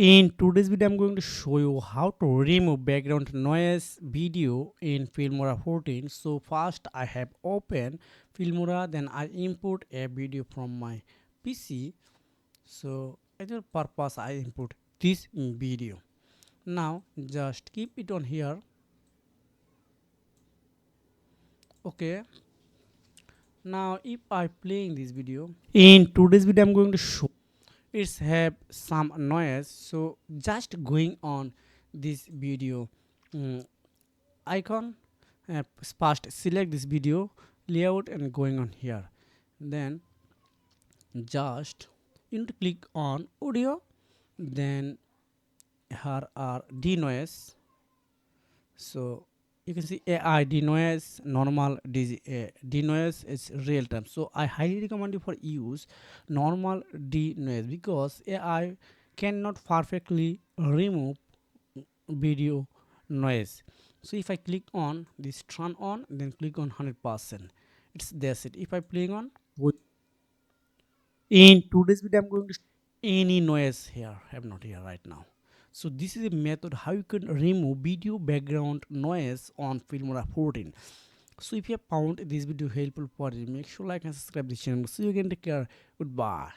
In today's video, I'm going to show you how to remove background noise video in Filmora 14. So first I have opened Filmora, then I import a video from my PC. So as a purpose I input this video. Now just keep it on here. Okay. Now if I playing this video, in today's video I'm going to show it's have some noise. So just going on this video icon, first select this video layout and going on here, then just you need to click on audio, then here are denoise. So you can see AI denoise, normal denoise is real time. So I highly recommend you for use normal denoise because AI cannot perfectly remove video noise. So if I click on this turn on, then click on 100%, it's that's it. If I playing on in today's video, I'm going to any noise here I'm not here right now. So this is a method how you can remove video background noise on Filmora 14. So if you have found this video helpful for you, make sure like and subscribe the channel. See you again, take care, goodbye.